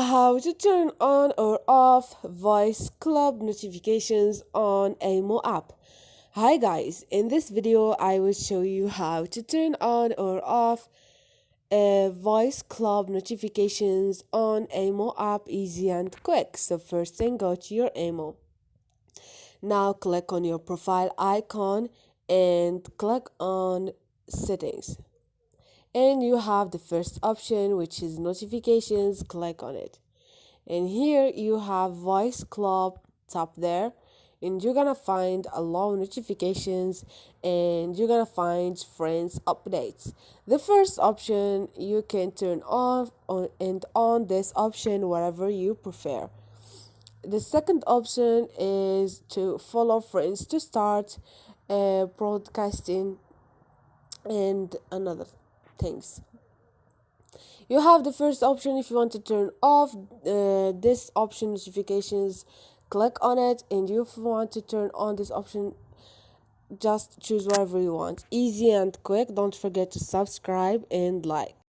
How to turn on or off Voiceclub notifications on AIMO app. Hi guys, in this video I will show you how to turn on or off Voiceclub notifications on AIMO app, easy and quick. So first thing, go to your AIMO. Now click on your profile icon and click on settings. And you have the first option, which is notifications. Click on it, and here you have Voiceclub. Tap there and you're gonna find allow notifications, and you're gonna find friends updates. The first option you can turn off and on this option whatever you prefer. The second option is to follow friends to start broadcasting and another things. You have the first option. If you want to turn off this option notifications, click on it, and if you want to turn on this option, just choose whatever you want. Easy and quick. Don't forget to subscribe and like.